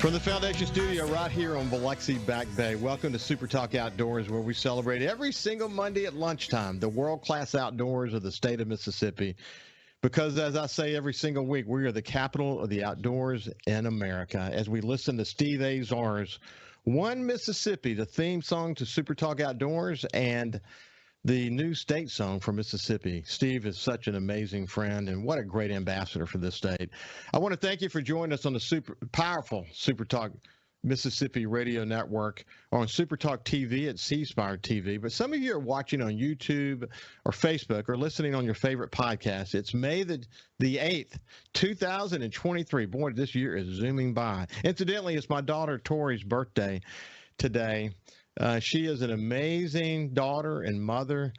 From the Foundation Studio right here on Biloxi Back Bay, welcome to SuperTalk Outdoors, where we celebrate every single Monday at lunchtime the world-class outdoors of the state of Mississippi. Because, as I say every single week, we are the capital of the outdoors in America. As we listen to Steve Azar's One Mississippi, the theme song to SuperTalk Outdoors, and the new state song for Mississippi. Steve is such an amazing friend, and what a great ambassador for this state. I want to thank you for joining us on the powerful SuperTalk Mississippi Radio Network, or on SuperTalk TV at C-Spire TV. But some of you are watching on YouTube or Facebook or listening on your favorite podcast. It's May the 8th, 2023. Boy, this year is zooming by. Incidentally, it's my daughter Tori's birthday today. She is an amazing daughter and mother.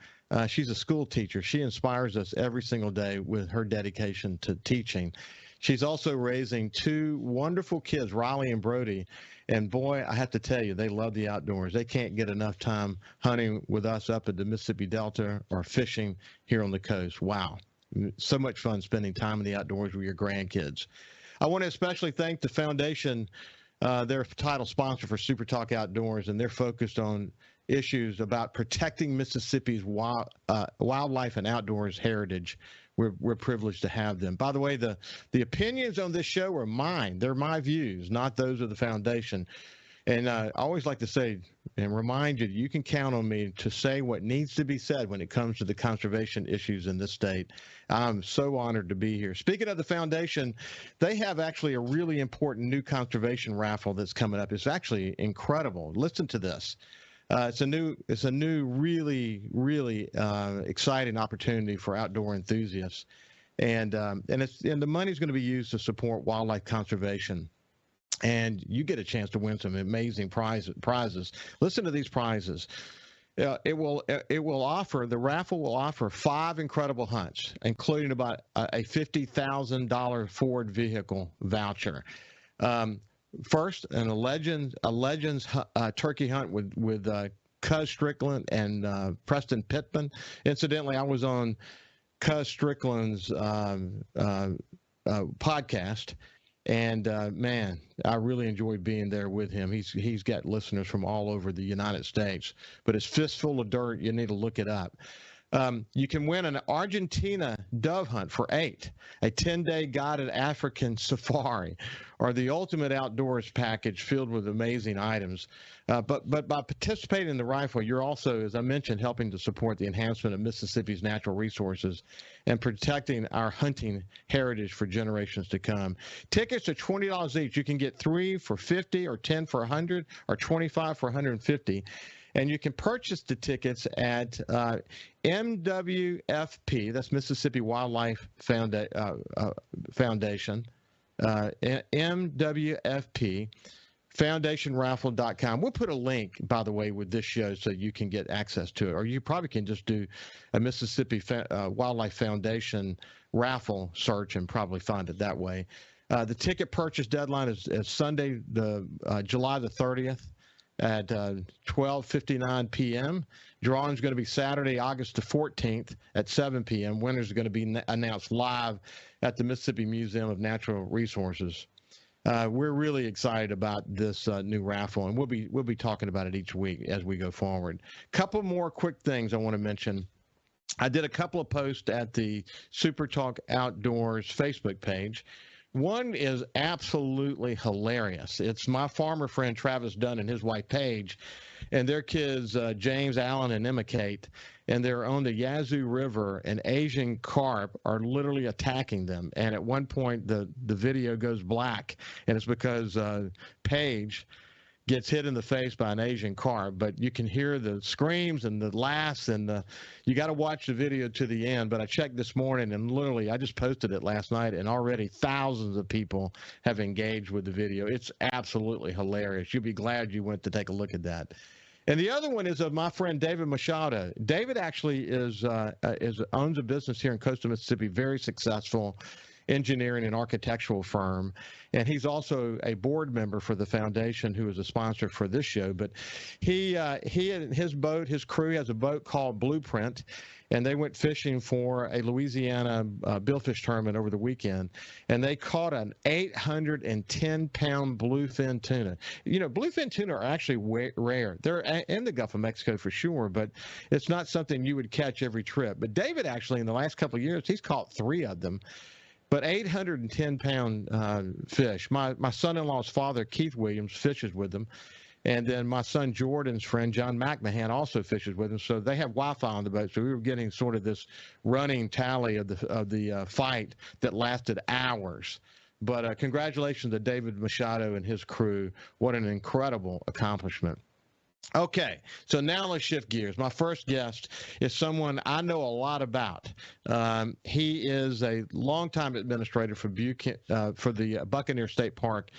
She's a school teacher. She inspires us every single day with her dedication to teaching. She's also raising two wonderful kids, Riley and Brody. And boy, I have to tell you, they love the outdoors. They can't get enough time hunting with us up at the Mississippi Delta or fishing here on the coast. Wow. So much fun spending time in the outdoors with your grandkids. I want to especially thank the foundation, their title sponsor for SuperTalk Outdoors, and they're focused on issues about protecting Mississippi's wildlife and outdoors heritage. We're privileged to have them. By the way, the opinions on this show are mine. They're my views, not those of the foundation. And I always like to say and remind you, you can count on me to say what needs to be said when it comes to the conservation issues in this state. I'm so honored to be here. Speaking of the foundation, they have actually a really important new conservation raffle that's coming up. It's actually incredible. Listen to this. It's a new, really, really exciting opportunity for outdoor enthusiasts, and the money's going to be used to support wildlife conservation. And you get a chance to win some amazing prizes. Listen to these prizes. The raffle will offer 5 incredible hunts, including about a $50,000 Ford vehicle voucher. First, a Legends turkey hunt with Cuz Strickland and Preston Pittman. Incidentally, I was on Cuz Strickland's podcast, and man, I really enjoyed being there with him. He's got listeners from all over the United States. But it's Fistful of Dirt. You need to look it up. You can win an Argentina dove hunt for 8, a 10-day guided African safari, or the ultimate outdoors package filled with amazing items. But by participating in the rifle, you're also, as I mentioned, helping to support the enhancement of Mississippi's natural resources and protecting our hunting heritage for generations to come. Tickets are $20 each. You can get 3 for $50, or 10 for $100, or 25 for $150. And you can purchase the tickets at MWFP, that's Mississippi Wildlife Foundation, MWFP, foundationraffle.com. We'll put a link, by the way, with this show so you can get access to it. Or you probably can just do a Mississippi Wildlife Foundation raffle search and probably find it that way. The ticket purchase deadline is Sunday, July the 30th. At 12:59 p.m. Drawing is going to be Saturday, August the 14th at 7 p.m. Winners are going to be announced live at the Mississippi Museum of Natural Resources. We're really excited about this new raffle, and we'll be talking about it each week as we go forward. Couple more quick things I want to mention. I did a couple of posts at the SuperTalk Outdoors Facebook page. One is absolutely hilarious. It's my farmer friend Travis Dunn and his wife Paige, and their kids James, Allen, and Emma Kate, and they're on the Yazoo River, and Asian carp are literally attacking them. And at one point, the video goes black, and it's because Paige gets hit in the face by an Asian carp, but you can hear the screams and the laughs, and you got to watch the video to the end. But I checked this morning, and literally I just posted it last night, and already thousands of people have engaged with the video. It's absolutely hilarious. You'll be glad you went to take a look at that. And the other one is of my friend David Machado. David actually owns a business here in coastal Mississippi, very successful. engineering and architectural firm, and he's also a board member for the foundation, who is a sponsor for this show. But he and his boat, his crew has a boat called Blueprint, and they went fishing for a Louisiana billfish tournament over the weekend, and they caught an 810-pound bluefin tuna. You know, bluefin tuna are actually rare. They're in the Gulf of Mexico for sure, but it's not something you would catch every trip. But David actually, in the last couple of years, he's caught 3 of them. But 810-pound fish. My son-in-law's father, Keith Williams, fishes with them. And then my son Jordan's friend, John McMahon, also fishes with him. So they have Wi-Fi on the boat. So we were getting sort of this running tally of the fight that lasted hours. But congratulations to David Machado and his crew. What an incredible accomplishment. Okay, so now let's shift gears. My first guest is someone I know a lot about. He is a longtime administrator for the Buccaneer State Park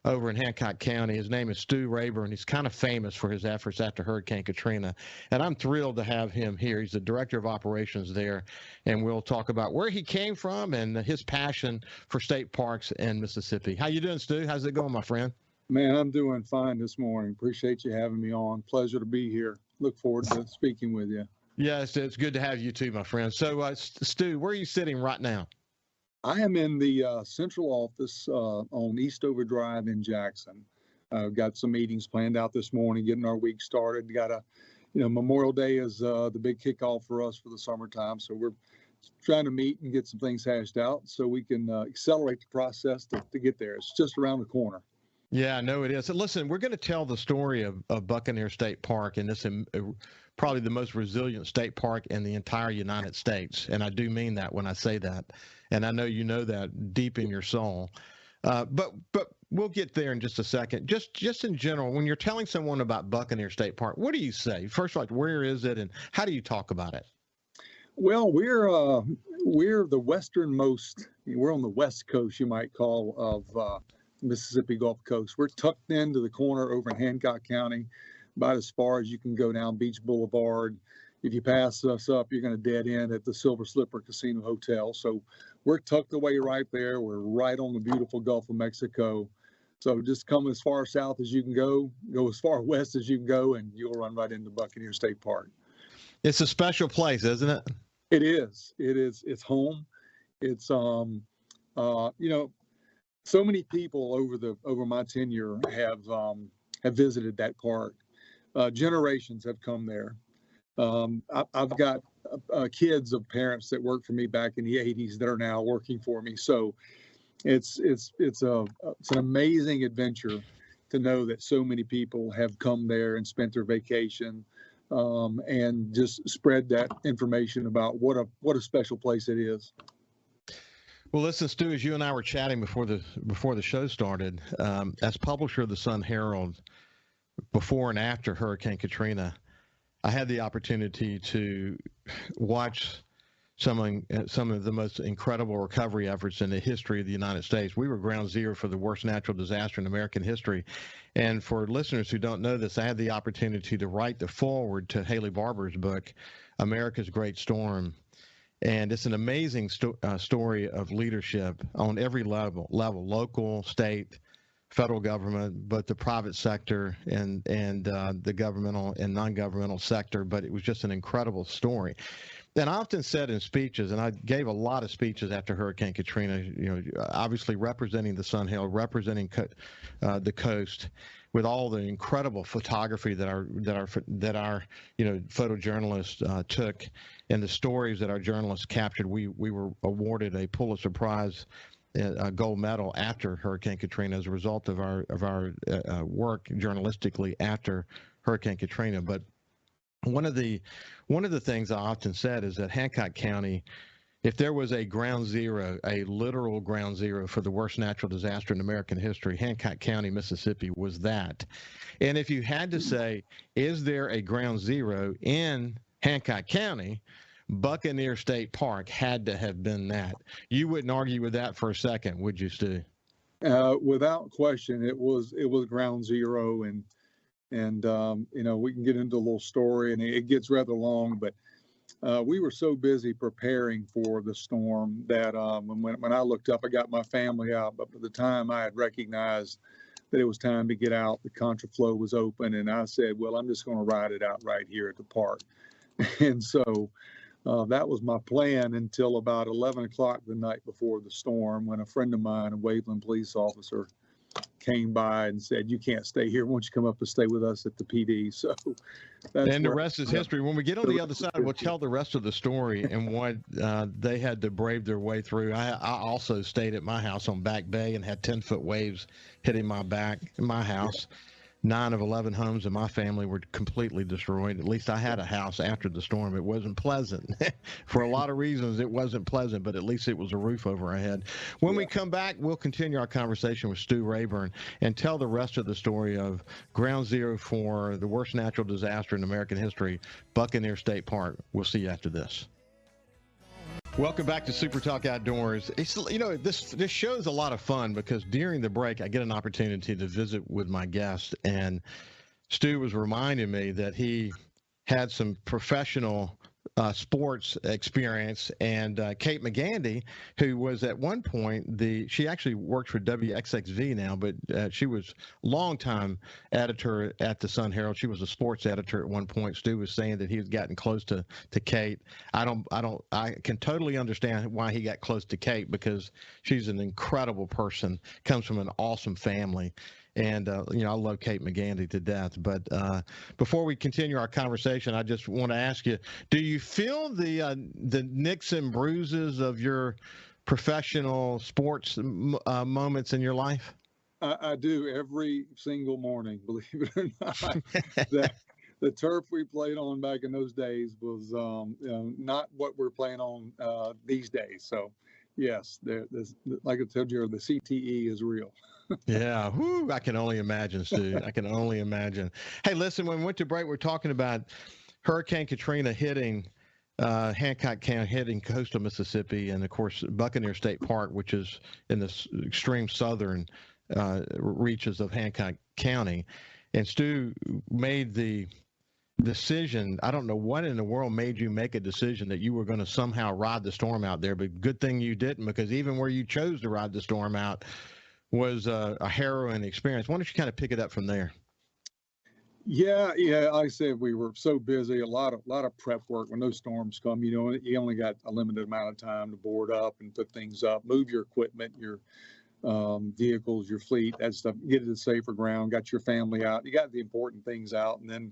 over in Hancock County. His name is Stu Rayburn. He's kind of famous for his efforts after Hurricane Katrina, and I'm thrilled to have him here. He's the director of operations there, and we'll talk about where he came from and his passion for state parks in Mississippi. How you doing, Stu? How's it going, my friend? Man, I'm doing fine this morning. Appreciate you having me on. Pleasure to be here. Look forward to speaking with you. Yes, it's good to have you too, my friend. So, Stu, where are you sitting right now? I am in the central office on Eastover Drive in Jackson. Got some meetings planned out this morning, getting our week started. Got Memorial Day is the big kickoff for us for the summertime. So we're trying to meet and get some things hashed out so we can accelerate the process to get there. It's just around the corner. Yeah, no, it is. So listen, we're going to tell the story of Buccaneer State Park, and this is probably the most resilient state park in the entire United States. And I do mean that when I say that. And I know you know that deep in your soul. But we'll get there in just a second. Just in general, when you're telling someone about Buccaneer State Park, what do you say? First, like, where is it, and how do you talk about it? Well, we're the westernmost. We're on the west coast, you might call, of Mississippi Gulf Coast. We're tucked into the corner over in Hancock County, about as far as you can go down Beach Boulevard. If you pass us up, you're going to dead end at the Silver Slipper Casino Hotel. So we're tucked away right there. We're right on the beautiful Gulf of Mexico. So just come as far south as you can go as far west as you can go, and you'll run right into Buccaneer State Park. It's a special place, isn't it? It is. It is. It's home. It's so many people over my tenure have visited that park. Generations have come there. I've got kids of parents that worked for me back in the 80s that are now working for me. So it's an amazing adventure to know that so many people have come there and spent their vacation and just spread that information about what a special place it is. Well, listen, Stu, as you and I were chatting before the show started, as publisher of the Sun-Herald, before and after Hurricane Katrina, I had the opportunity to watch some of the most incredible recovery efforts in the history of the United States. We were ground zero for the worst natural disaster in American history. And for listeners who don't know this, I had the opportunity to write the foreword to Haley Barbour's book, America's Great Storm. And it's an amazing story of leadership on every level, local, state, federal government, but the private sector and the governmental and non-governmental sector. But it was just an incredible story. And I often said in speeches, and I gave a lot of speeches after Hurricane Katrina, obviously representing the Sun-Herald, representing the coast, with all the incredible photography that our photojournalists took, and the stories that our journalists captured. We were awarded a Pulitzer Prize, a gold medal after Hurricane Katrina as a result of our work journalistically after Hurricane Katrina. But one of the things I often said is that Hancock County, if there was a ground zero, a literal ground zero for the worst natural disaster in American history, Hancock County, Mississippi was that. And if you had to say, is there a ground zero in Hancock County, Buccaneer State Park had to have been that. You wouldn't argue with that for a second, would you, Stu? Without question, it was ground zero, and we can get into a little story, and it gets rather long, but we were so busy preparing for the storm that when I looked up, I got my family out. But by the time I had recognized that it was time to get out, the contraflow was open, and I said, well, I'm just going to ride it out right here at the park. And so that was my plan until about 11 o'clock the night before the storm, when a friend of mine, a Waveland police officer, came by and said, you can't stay here. Why don't you come up and stay with us at the PD? So that's and the rest is history. When we get on the other side, we'll tell the rest of the story and what they had to brave their way through. I also stayed at my house on Back Bay and had 10-foot waves hitting my back in my house. 9 of 11 homes in my family were completely destroyed. At least I had a house after the storm. It wasn't pleasant. For a lot of reasons, it wasn't pleasant, but at least it was a roof over our head. When we come back, we'll continue our conversation with Stu Rayburn and tell the rest of the story of Ground Zero for the worst natural disaster in American history, Buccaneer State Park. We'll see you after this. Welcome back to Super Talk Outdoors. It's, this show is a lot of fun because during the break, I get an opportunity to visit with my guest, and Stu was reminding me that he had some professional sports experience, and Kate McGandy, who was at one point she actually works for WXXV now, but she was longtime editor at the Sun Herald. She was a sports editor at one point. Stu was saying that he had gotten close to Kate. I can totally understand why he got close to Kate, because she's an incredible person, comes from an awesome family. And, I love Kate McGandy to death. But before we continue our conversation, I just want to ask you, do you feel the nicks and bruises of your professional sports moments in your life? I do every single morning, believe it or not. The turf we played on back in those days was not what we're playing on these days. So, yes, like I told you, the CTE is real. Yeah, I can only imagine, Stu. I can only imagine. Hey, listen, when we went to break, we're talking about Hurricane Katrina hitting Hancock County, hitting coastal Mississippi, and, of course, Buccaneer State Park, which is in the extreme southern reaches of Hancock County. And Stu made the decision. I don't know what in the world made you make a decision that you were going to somehow ride the storm out there, but good thing you didn't, because even where you chose to ride the storm out was a harrowing experience. Why don't you kind of pick it up from there? Yeah. Like I said, we were so busy, a lot of prep work. When those storms come, you only got a limited amount of time to board up and put things up, move your equipment, your vehicles, your fleet, that stuff, get it to safer ground, got your family out. You got the important things out. And then,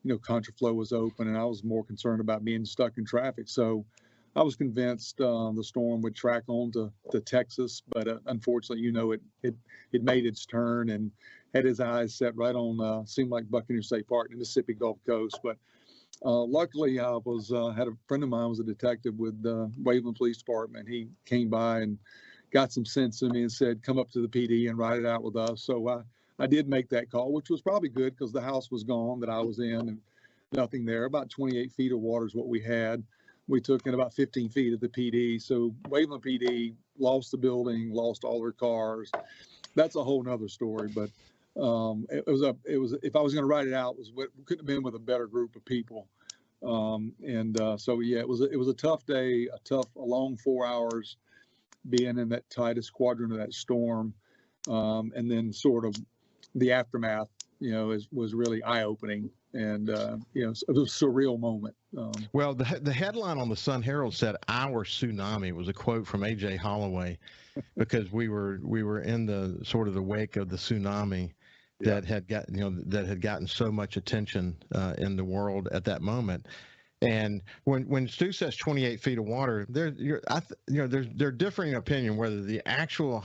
contraflow was open, and I was more concerned about being stuck in traffic. So I was convinced the storm would track on to Texas, but unfortunately, it made its turn and had his eyes set right on, seemed like Buccaneer State Park, the Mississippi Gulf Coast. But luckily, I had a friend of mine was a detective with the Waveland Police Department. He came by and got some sense in me and said, come up to the PD and ride it out with us. So I did make that call, which was probably good because the house was gone that I was in and nothing there. About 28 feet of water is what we had. We took in about 15 feet of the PD. So Waveland PD lost the building, lost all their cars. That's a whole nother story. But it was if I was going to write it out, it couldn't have been with a better group of people. So it was a tough day, a long 4 hours being in that tightest quadrant of that storm. And then sort of the aftermath, was really eye-opening. And, it was a surreal moment. Well, the headline on the Sun Herald said "Our Tsunami." It was a quote from A.J. Holloway, because we were in the sort of the wake of the tsunami that had gotten so much attention in the world at that moment. And when Stu says 28 feet of water, there's differing opinion whether the actual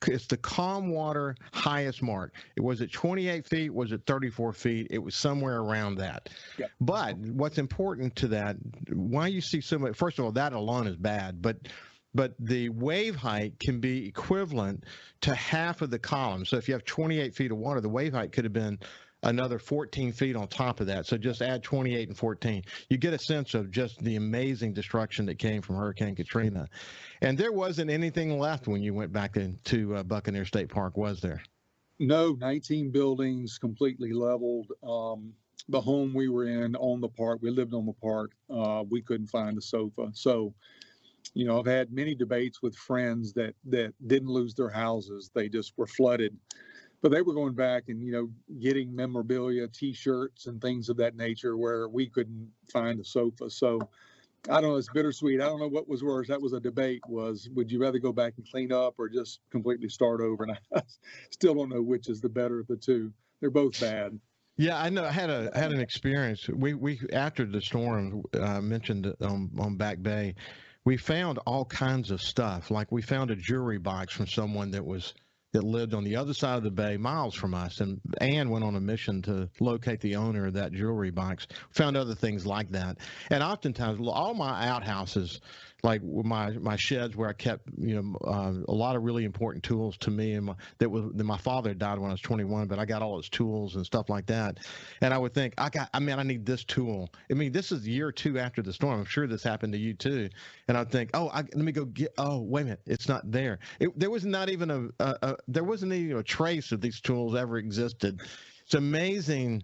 it's the calm water highest mark. Was it 28 feet? Was it 34 feet? It was somewhere around that. Yeah. But what's important to that, why you see so much? First of all, that alone is bad, but the wave height can be equivalent to half of the column. So if you have 28 feet of water, the wave height could have been another 14 feet on top of that. So just add 28 and 14. You get a sense of just the amazing destruction that came from Hurricane Katrina. And there wasn't anything left when you went back into Buccaneer State Park, was there? No, 19 buildings completely leveled. the home we were in on the park, we lived on the park, we couldn't find a sofa. So, I've had many debates with friends that didn't lose their houses. They just were flooded. But they were going back and, getting memorabilia, T-shirts and things of that nature where we couldn't find a sofa. So I don't know, it's bittersweet. I don't know what was worse. That was a debate, would you rather go back and clean up or just completely start over? And I still don't know which is the better of the two. They're both bad. Yeah, I know. I had an experience. We after the storm mentioned on Back Bay, we found all kinds of stuff. Like we found a jewelry box from someone that lived on the other side of the bay, miles from us. And Ann went on a mission to locate the owner of that jewelry box. Found other things like that. And oftentimes, all my outhouses, like my sheds where I kept, a lot of really important tools to me, and my father died when I was 21, but I got all his tools and stuff like that. And I would think, I need this tool. I mean, this is a year or two after the storm. I'm sure this happened to you too. And I'd think, let me go get. Oh, wait a minute, it's not there. There was not even there wasn't even a trace of these tools ever existed. It's amazing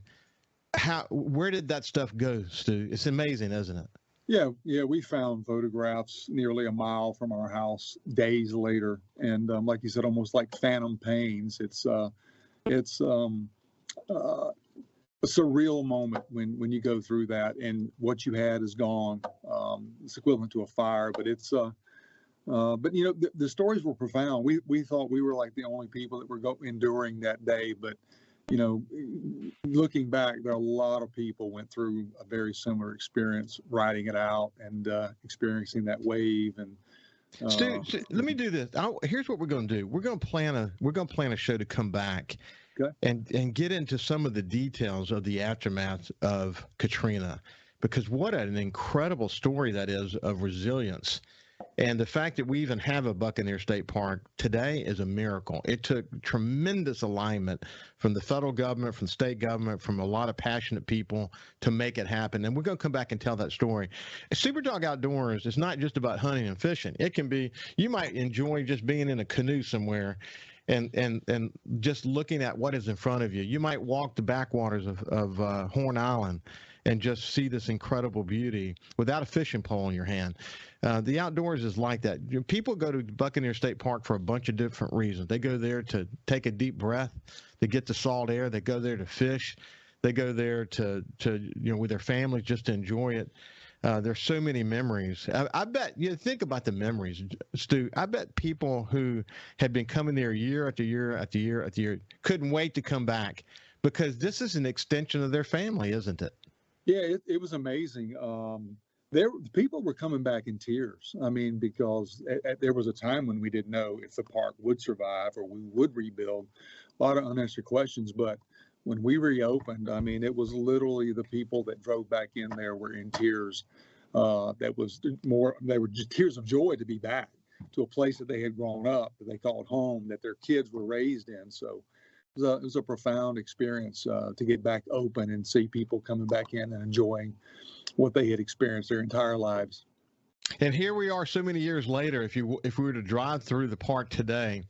where did that stuff go, Stu? It's amazing, isn't it? Yeah, we found photographs nearly a mile from our house days later, and like you said, almost like phantom pains. It's a surreal moment when you go through that, and what you had is gone. It's equivalent to a fire, but the stories were profound. We thought we were like the only people that were enduring that day, but looking back, there are a lot of people went through a very similar experience, riding it out and experiencing that wave. And Stu, let me do this. Here's what we're going to do. We're going to plan a show to come back, okay, and get into some of the details of the aftermath of Katrina, because what an incredible story that is of resilience. And the fact that we even have a Buccaneer State Park today is a miracle. It took tremendous alignment from the federal government, from the state government, from a lot of passionate people to make it happen. And we're going to come back and tell that story. SuperTalk Outdoors is not just about hunting and fishing. It can be, you might enjoy just being in a canoe somewhere and just looking at what is in front of you. You might walk the backwaters of Horn Island and just see this incredible beauty without a fishing pole in your hand. The outdoors is like that. People go to Buccaneer State Park for a bunch of different reasons. They go there to take a deep breath, to get the salt air. They go there to fish. They go there to with their families just to enjoy it. There's so many memories. I bet think about the memories, Stu. I bet people who had been coming there year after year after year after year couldn't wait to come back, because this is an extension of their family, isn't it? Yeah, it was amazing. People were coming back in tears. I mean, because there was a time when we didn't know if the park would survive or we would rebuild. A lot of unanswered questions, but when we reopened, I mean, it was literally the people that drove back in there were in tears. They were just tears of joy to be back to a place that they had grown up, that they called home, that their kids were raised in. So it was a profound experience to get back open and see people coming back in and enjoying what they had experienced their entire lives. And here we are so many years later. If we were to drive through the park today,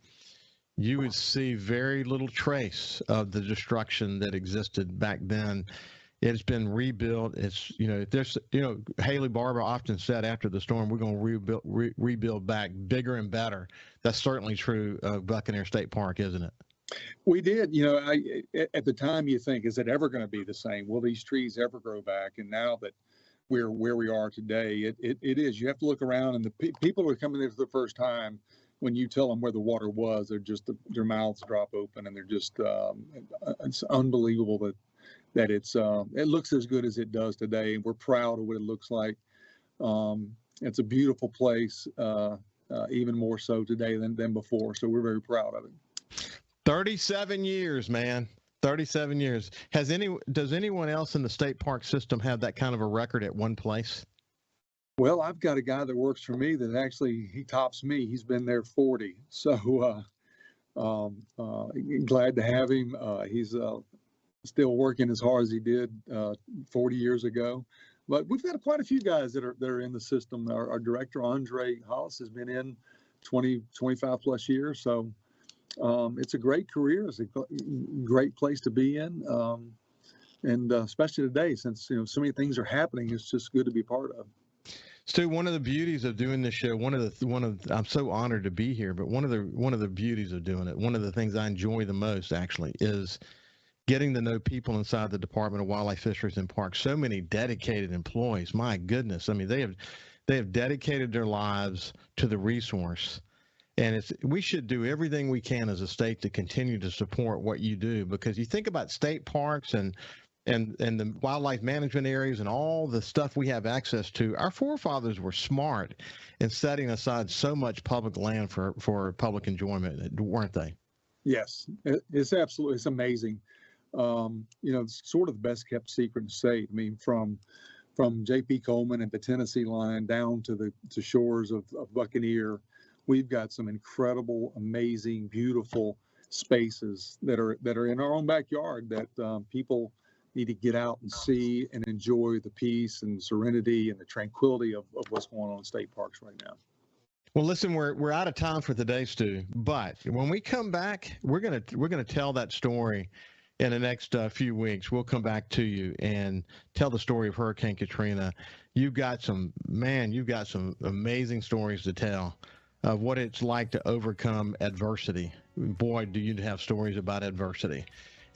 you would see very little trace of the destruction that existed back then. It's been rebuilt. It's, Haley Barber often said after the storm, we're going to rebuild back bigger and better. That's certainly true of Buccaneer State Park, isn't it? We did. At the time you think, is it ever going to be the same? Will these trees ever grow back? And now that we're where we are today, it is. You have to look around, and the people who are coming there for the first time, when you tell them where the water was, their mouths drop open, and they're just it's unbelievable that it looks as good as it does today. And we're proud of what it looks like. It's a beautiful place, even more so today than before. So we're very proud of it. 37 years, man. 37 years. Does anyone else in the state park system have that kind of a record at one place? Well, I've got a guy that works for me that actually he tops me. He's been there 40. So glad to have him. He's still working as hard as he did 40 years ago. But we've got quite a few guys that are in the system. Our director, Andre Hollis, has been in 25 plus years. So it's a great career. It's a great place to be in. And especially today, since so many things are happening, it's just good to be part of. Stu, one of the beauties of doing this show, I'm so honored to be here, but one of the beauties of doing it, one of the things I enjoy the most actually is getting to know people inside the Department of Wildlife, Fisheries, and Parks. So many dedicated employees. My goodness, I mean they have dedicated their lives to the resource, and we should do everything we can as a state to continue to support what you do, because you think about state parks and the wildlife management areas and all the stuff we have access to. Our forefathers were smart in setting aside so much public land for public enjoyment, weren't they? Yes, it's amazing. It's sort of the best kept secret in the state. I mean, from J.P. Coleman and the Tennessee line down to the shores of Buccaneer, we've got some incredible, amazing, beautiful spaces that are in our own backyard that people need to get out and see and enjoy the peace and serenity and the tranquility of what's going on in state parks right now. Well, listen, we're out of time for today, Stu. But when we come back, we're gonna tell that story in the next few weeks. We'll come back to you and tell the story of Hurricane Katrina. You've got some amazing stories to tell of what it's like to overcome adversity. Boy, do you have stories about adversity.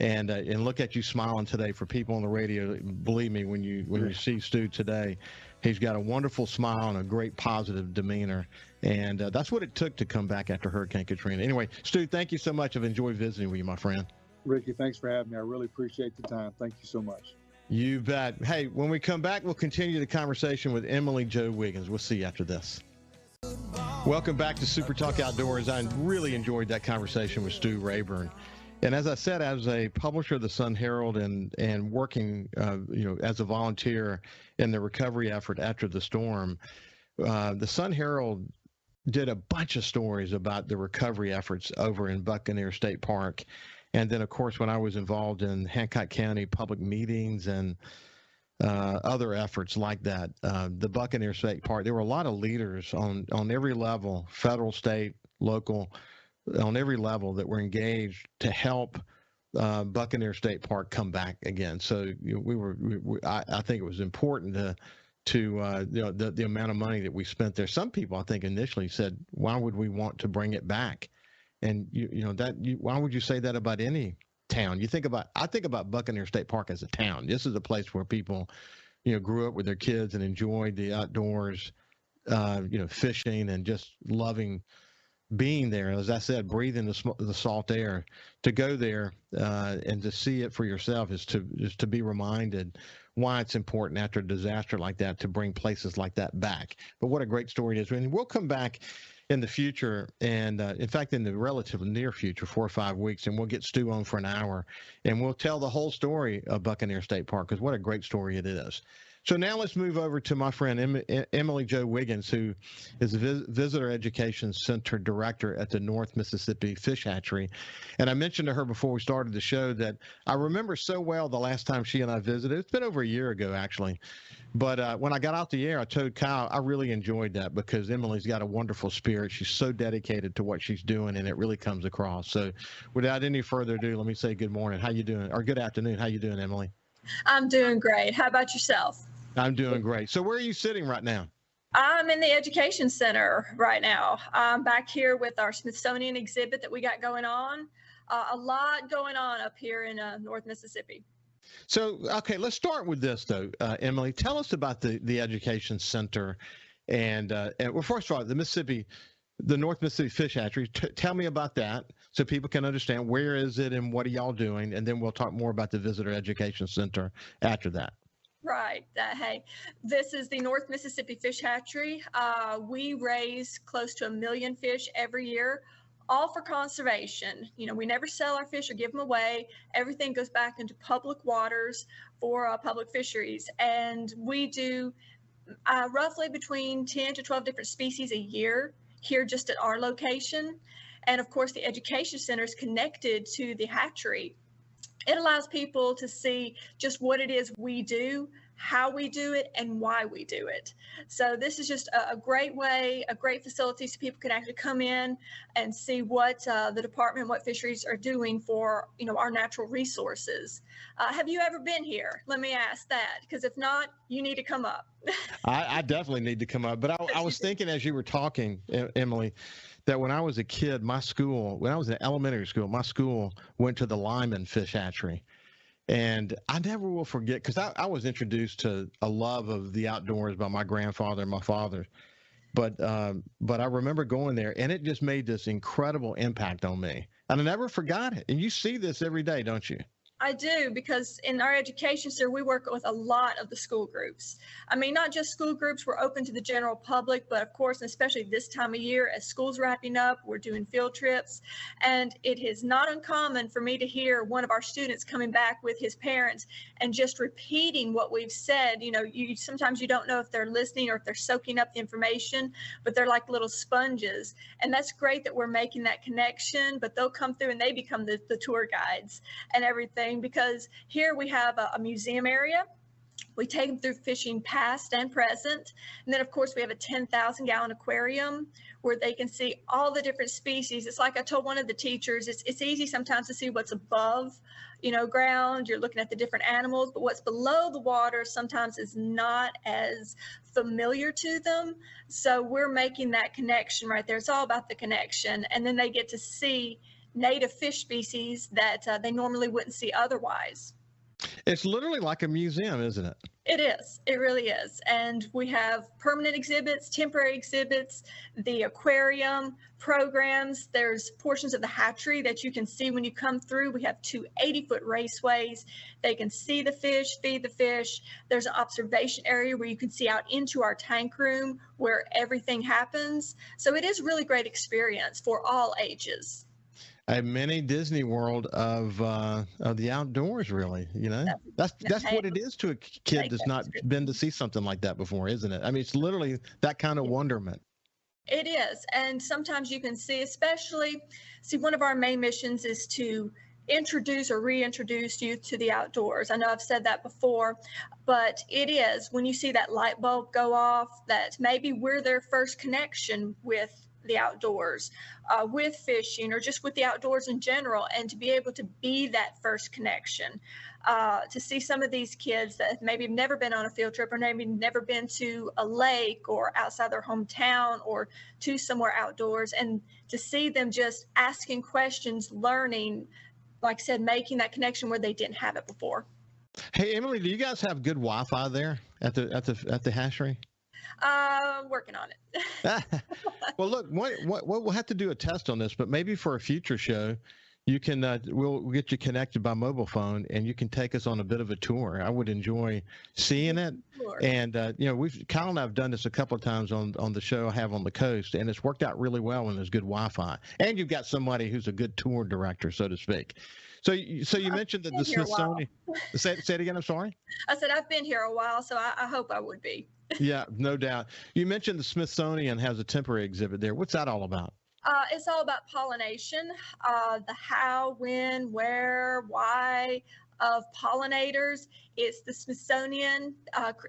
And look at you smiling today. For people on the radio, believe me, when you see Stu today, he's got a wonderful smile and a great positive demeanor. And that's what it took to come back after Hurricane Katrina. Anyway, Stu, thank you so much. I've enjoyed visiting with you, my friend. Ricky, thanks for having me. I really appreciate the time. Thank you so much. You bet. Hey, when we come back, we'll continue the conversation with Emily Jo Wiggins. We'll see you after this. Welcome back to Super Talk Outdoors. I really enjoyed that conversation with Stu Rayburn. And as I said, as a publisher of the Sun Herald and working, as a volunteer in the recovery effort after the storm, the Sun Herald did a bunch of stories about the recovery efforts over in Buccaneer State Park. And then, of course, when I was involved in Hancock County public meetings and other efforts like that, the Buccaneer State Park, there were a lot of leaders on every level, federal, state, local, on every level that were engaged to help Buccaneer State Park come back again. So I think it was important to the amount of money that we spent there. Some people, I think, initially said, "Why would we want to bring it back?" And why would you say that about any town? I think about Buccaneer State Park as a town. This is a place where people, grew up with their kids and enjoyed the outdoors, fishing and just loving being there. As I said, breathing the salt air. To go there and to see it for yourself is to be reminded why it's important after a disaster like that to bring places like that back. But what a great story it is. And we'll come back in the future, and in fact, in the relatively near future, 4 or 5 weeks, and we'll get Stu on for an hour, and we'll tell the whole story of Buccaneer State Park, because what a great story it is. So now let's move over to my friend Emily Jo Wiggins, who is the Visitor Education Center Director at the North Mississippi Fish Hatchery. And I mentioned to her before we started the show that I remember so well the last time she and I visited. It's been over a year ago, actually. But when I got out the air, I told Kyle I really enjoyed that because Emily's got a wonderful spirit. She's so dedicated to what she's doing, and it really comes across. So without any further ado, let me say good morning. How you doing? Or good afternoon. How you doing, Emily? I'm doing great. How about yourself? I'm doing great. So where are you sitting right now? I'm in the Education Center right now. I'm back here with our Smithsonian exhibit that we got going on. A lot going on up here in North Mississippi. So, okay, let's start with this, though. Emily, tell us about the Education Center. And well, first of all, the North Mississippi Fish Hatchery. Tell me about that so people can understand where is it and what are y'all doing. And then we'll talk more about the Visitor Education Center after that. Right. Hey, this is the North Mississippi Fish Hatchery. We raise close to 1 million fish every year, all for conservation. We never sell our fish or give them away. Everything goes back into public waters for public fisheries. And we do roughly between 10 to 12 different species a year here just at our location. And of course, the Education Center is connected to the hatchery. It allows people to see just what it is we do, how we do it, and why we do it. So this is just a great way, a great facility so people can actually come in and see what the department, what fisheries are doing for, our natural resources. Have you ever been here? Let me ask that, because if not, you need to come up. I definitely need to come up. But I was thinking as you were talking, Emily, that when I was a kid, when I was in elementary school, my school went to the Lyman Fish Hatchery. And I never will forget, because I was introduced to a love of the outdoors by my grandfather and my father. But I remember going there, and it just made this incredible impact on me. And I never forgot it. And you see this every day, don't you? I do, because in our education center, we work with a lot of the school groups. I mean, not just school groups, we're open to the general public, but of course, especially this time of year, as school's wrapping up, we're doing field trips. And it is not uncommon for me to hear one of our students coming back with his parents and just repeating what we've said. Sometimes you don't know if they're listening or if they're soaking up the information, but they're like little sponges. And that's great that we're making that connection, but they'll come through and they become the tour guides and everything. Because here we have a museum area. We take them through fishing past and present. And then, of course, we have a 10,000-gallon aquarium where they can see all the different species. It's like I told one of the teachers, it's easy sometimes to see what's above, ground. You're looking at the different animals, but what's below the water sometimes is not as familiar to them. So we're making that connection right there. It's all about the connection. And then they get to see native fish species that they normally wouldn't see otherwise. It's literally like a museum, isn't it? It is. It really is. And we have permanent exhibits, temporary exhibits, the aquarium programs. There's portions of the hatchery that you can see when you come through. We have 2 80-foot raceways. They can see the fish, feed the fish. There's an observation area where you can see out into our tank room where everything happens. So it is a really great experience for all ages. A mini Disney World of the outdoors, really. That's what it is to a kid that's not been to see something like that before, isn't it? I mean, it's literally that kind of wonderment. It is. And sometimes you can see, one of our main missions is to introduce or reintroduce youth to the outdoors. I know I've said that before, but it is when you see that light bulb go off that maybe we're their first connection with the outdoors, with fishing, or just with the outdoors in general, and to be able to be that first connection, to see some of these kids that maybe have never been on a field trip or maybe never been to a lake or outside their hometown or to somewhere outdoors, and to see them just asking questions, learning, like I said, making that connection where they didn't have it before. Hey, Emily, do you guys have good Wi-Fi there at the hatchery? Working on it. Well, look, we'll have to do a test on this, but maybe for a future show, you can we'll get you connected by mobile phone, and you can take us on a bit of a tour. I would enjoy seeing it. Sure. And Kyle and I have done this a couple of times on the show I have on the coast, and it's worked out really well when there's good Wi-Fi, and you've got somebody who's a good tour director, so to speak. So you mentioned that the Smithsonian. Say it again. I'm sorry. I said I've been here a while, so I hope I would be. Yeah, no doubt. You mentioned the Smithsonian has a temporary exhibit there. What's that all about? It's all about pollination, the how, when, where, why of pollinators. It's the Smithsonian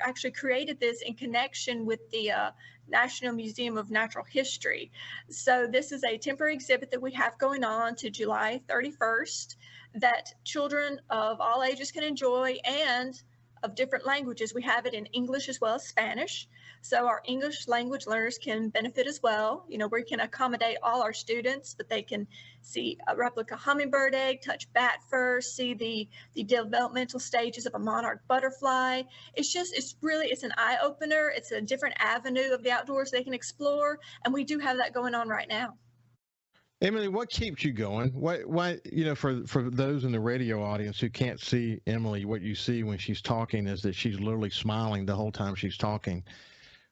actually created this in connection with the National Museum of Natural History. So this is a temporary exhibit that we have going on to July 31st that children of all ages can enjoy, and of different languages. We have it in English as well as Spanish. So our English language learners can benefit as well. We can accommodate all our students, but they can see a replica hummingbird egg, touch bat fur, see the developmental stages of a monarch butterfly. It's an eye opener. It's a different avenue of the outdoors they can explore. And we do have that going on right now. Emily, what keeps you going? Why for those in the radio audience who can't see Emily, what you see when she's talking is that she's literally smiling the whole time she's talking.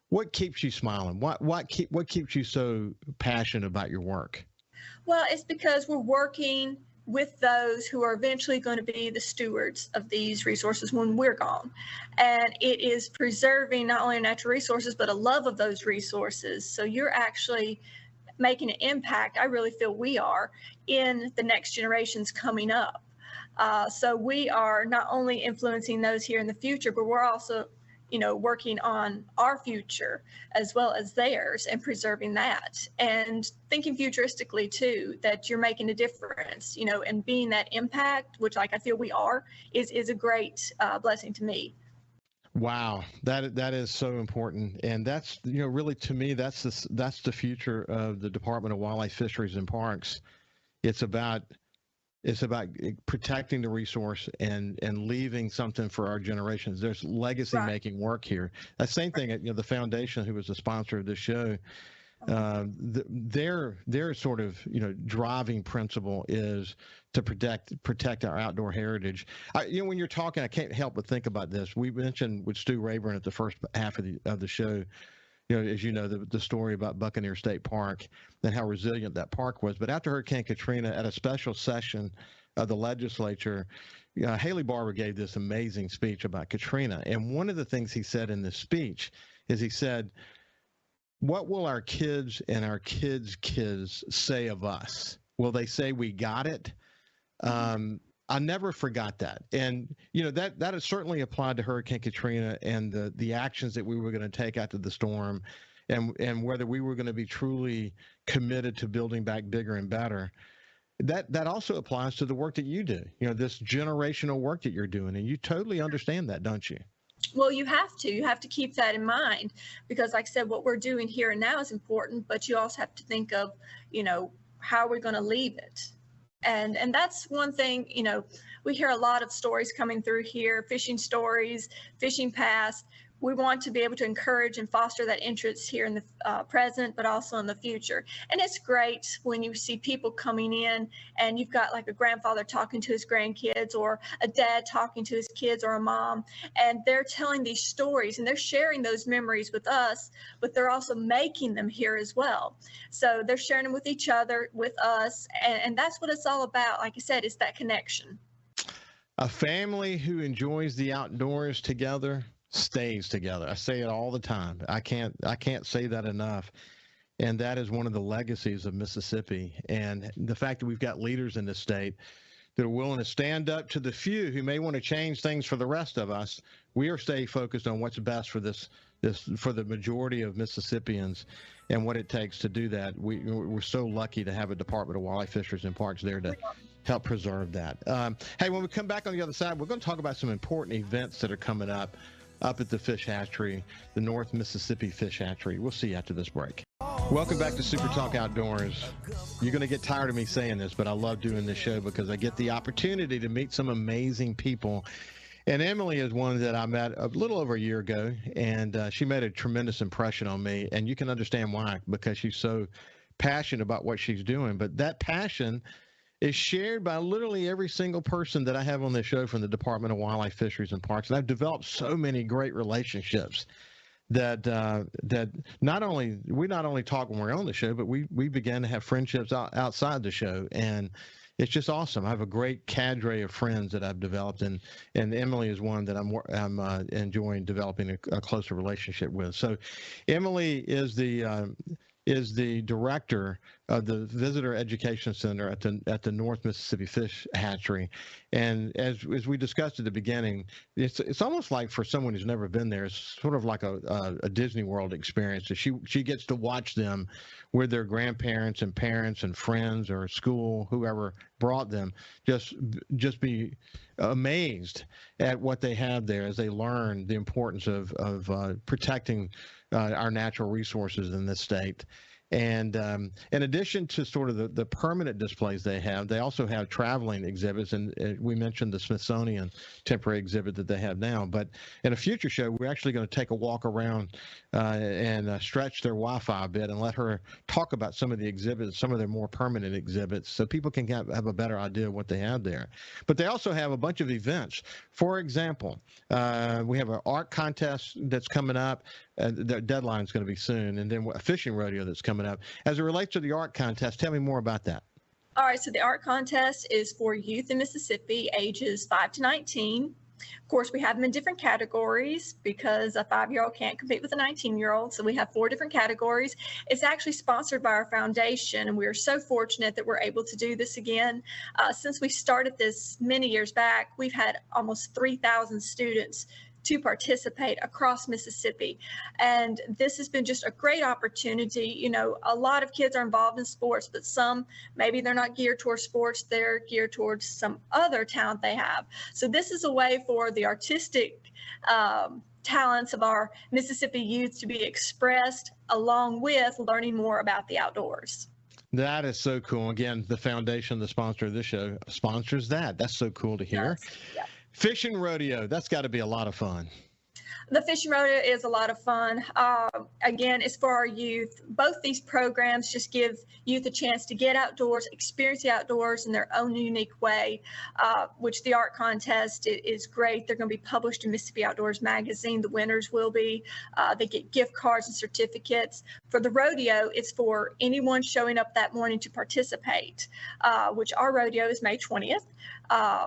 What keeps you smiling? What keeps you so passionate about your work? Well, it's because we're working with those who are eventually going to be the stewards of these resources when we're gone. And it is preserving not only natural resources, but a love of those resources. So you're actually making an impact, I really feel we are, in the next generations coming up. So we are not only influencing those here in the future, but we're also, working on our future as well as theirs and preserving that, and thinking futuristically too, that you're making a difference, and being that impact, which like I feel we are, is a great blessing to me. Wow, that is so important, and that's really to me that's the future of the Department of Wildlife, Fisheries, and Parks. It's about protecting the resource and leaving something for our generations. There's legacy making work here. That same thing at the foundation, who was the sponsor of this show. Their sort of driving principle is to protect our outdoor heritage. When you're talking, I can't help but think about this. We mentioned with Stu Rayburn at the first half of the show, as you know, the story about Buccaneer State Park and how resilient that park was. But after Hurricane Katrina, at a special session of the legislature, Haley Barbour gave this amazing speech about Katrina. And one of the things he said in this speech is he said, "What will our kids and our kids' kids say of us? Will they say we got it?" I never forgot that. And, that has certainly applied to Hurricane Katrina and the actions that we were going to take after the storm, and whether we were going to be truly committed to building back bigger and better. That also applies to the work that you do, this generational work that you're doing. And you totally understand that, don't you? Well, you have to keep that in mind, because like I said, what we're doing here and now is important, but you also have to think of, how are we going to leave it? And that's one thing, we hear a lot of stories coming through here, fishing stories, fishing past. We want to be able to encourage and foster that interest here in the present, but also in the future. And it's great when you see people coming in and you've got like a grandfather talking to his grandkids, or a dad talking to his kids, or a mom, and they're telling these stories and they're sharing those memories with us, but they're also making them here as well. So they're sharing them with each other, with us, and that's what it's all about. Like I said, it's that connection. A family who enjoys the outdoors together stays together. I say it all the time. I can't say that enough. And that is one of the legacies of Mississippi. And the fact that we've got leaders in this state that are willing to stand up to the few who may want to change things for the rest of us. We are staying focused on what's best for for the majority of Mississippians and what it takes to do that. We're so lucky to have a Department of Wildlife, Fisheries, and Parks there to help preserve that. Hey, when we come back on the other side, we're going to talk about some important events that are coming up at the Fish Hatchery, the North Mississippi Fish Hatchery. We'll see you after this break. Welcome back to Super Talk Outdoors. You're going to get tired of me saying this, but I love doing this show because I get the opportunity to meet some amazing people. And Emily is one that I met a little over a year ago, and she made a tremendous impression on me. And you can understand why, because she's so passionate about what she's doing. But that passion is shared by literally every single person that I have on this show from the Department of Wildlife, Fisheries, and Parks. And I've developed so many great relationships that not only talk when we're on the show, but we began to have friendships outside the show. And it's just awesome. I have a great cadre of friends that I've developed, and Emily is one that I'm enjoying developing a closer relationship with. So Emily is the director of the Visitor Education Center at the North Mississippi Fish Hatchery. And as we discussed at the beginning, it's almost like, for someone who's never been there, it's sort of like a Disney World experience. She gets to watch them with their grandparents and parents and friends or school, whoever brought them, just be amazed at what they have there as they learn the importance of protecting our natural resources in this state. And in addition to sort of the permanent displays they also have traveling exhibits. And we mentioned the Smithsonian temporary exhibit that they have now. But in a future show, we're actually going to take a walk around and stretch their Wi-Fi a bit and let her talk about some of the exhibits, some of their more permanent exhibits, so people can have a better idea of what they have there. But they also have a bunch of events. For example, we have an art contest that's coming up. The deadline is going to be soon. And then a fishing rodeo that's coming up. As it relates to the art contest, tell me more about that. All right, so the art contest is for youth in Mississippi, ages 5 to 19. Of course, we have them in different categories because a 5-year-old can't compete with a 19-year-old. So we have 4 different categories. It's actually sponsored by our foundation, and we are so fortunate that we're able to do this again. Since we started this many years back, we've had almost 3,000 students to participate across Mississippi. And this has been just a great opportunity. You know, a lot of kids are involved in sports, but some, maybe they're not geared towards sports, they're geared towards some other talent they have. So this is a way for the artistic talents of our Mississippi youth to be expressed, along with learning more about the outdoors. That is so cool. Again, the foundation, the sponsor of this show, sponsors that. That's so cool to hear. Yes. Yeah. Fishing rodeo, that's got to be a lot of fun. The fishing rodeo is a lot of fun. Again, it's for our youth. Both these programs just give youth a chance to get outdoors, experience the outdoors in their own unique way, which the art contest is great. They're going to be published in Mississippi Outdoors Magazine. The winners will be. They get gift cards and certificates. For the rodeo, it's for anyone showing up that morning to participate, which our rodeo is May 20th.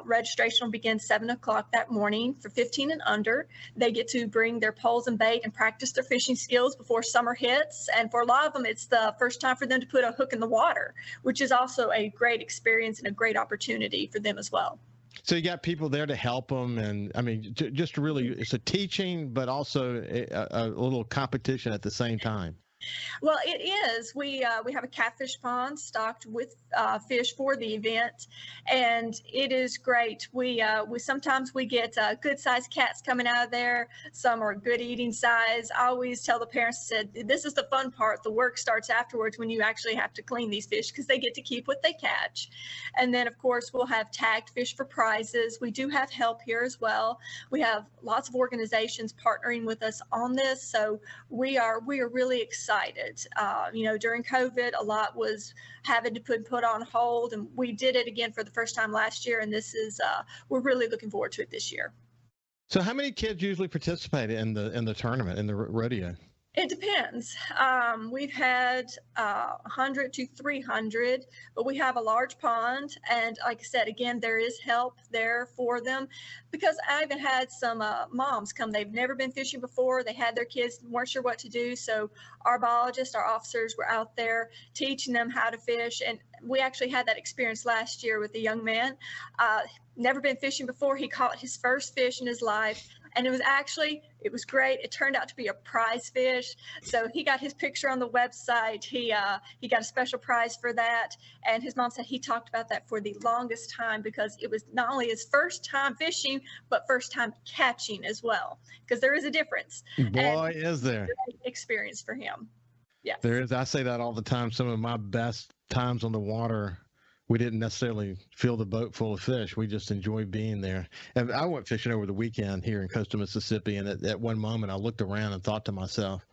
Registration will begin 7 o'clock that morning for 15 and under. They get to bring their poles and bait and practice their fishing skills before summer hits. And for a lot of them, it's the first time for them to put a hook in the water, which is also a great experience and a great opportunity for them as well. So you got people there to help them. And I mean, just really, it's a teaching, but also a little competition at the same time. Well, it is. We have a catfish pond stocked with fish for the event, and it is great. We sometimes we get good-sized cats coming out of there. Some are good eating size. I always tell the parents, said, this is the fun part. The work starts afterwards when you actually have to clean these fish because they get to keep what they catch. And then, of course, we'll have tagged fish for prizes. We do have help here as well. We have lots of organizations partnering with us on this, so we are really excited. You know, during COVID, a lot was having to put on hold, and we did it again for the first time last year. And this is we're really looking forward to it this year. So, how many kids usually participate in the tournament, in the rodeo? It depends. We've had 100 to 300, but we have a large pond. And like I said, again, there is help there for them, because I even had some moms come. They've never been fishing before. They had their kids, weren't sure what to do. So our biologists, our officers were out there teaching them how to fish. And we actually had that experience last year with a young man. Never been fishing before. He caught his first fish in his life. And it was great. It turned out to be a prize fish. So he got his picture on the website. He got a special prize for that. And his mom said he talked about that for the longest time, because it was not only his first time fishing, but first time catching as well, because there is a difference. Boy, is there. Great experience for him. Yeah. There is. I say that all the time. Some of my best times on the water, we didn't necessarily fill the boat full of fish. We just enjoyed being there. And I went fishing over the weekend here in coastal Mississippi, and at one moment I looked around and thought to myself,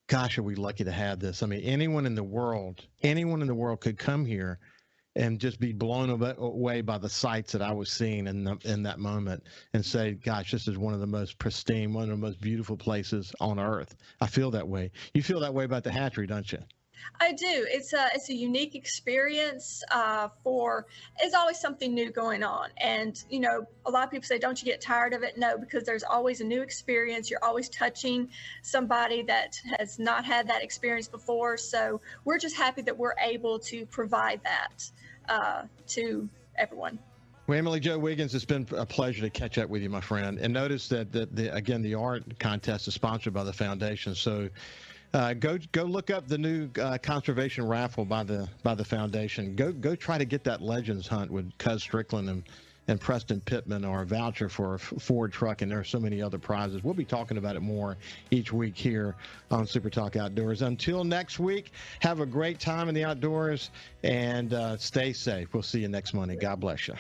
gosh, are we lucky to have this? I mean, anyone in the world could come here and just be blown away by the sights that I was seeing in that moment, and say, gosh, this is one of the most pristine, one of the most beautiful places on earth. I feel that way. You feel that way about the hatchery, don't you? I do. It's a unique experience. It's always something new going on. And, you know, a lot of people say, don't you get tired of it? No, because there's always a new experience. You're always touching somebody that has not had that experience before. So we're just happy that we're able to provide that to everyone. Well, Emily Jo Wiggins, it's been a pleasure to catch up with you, my friend. And notice that the art contest is sponsored by the foundation. So go look up the new conservation raffle by the foundation. Go try to get that Legends hunt with Cuz Strickland and Preston Pittman, or a voucher for a Ford truck, and there are so many other prizes. We'll be talking about it more each week here on Super Talk Outdoors. Until next week, have a great time in the outdoors, and stay safe. We'll see you next Monday. God bless you.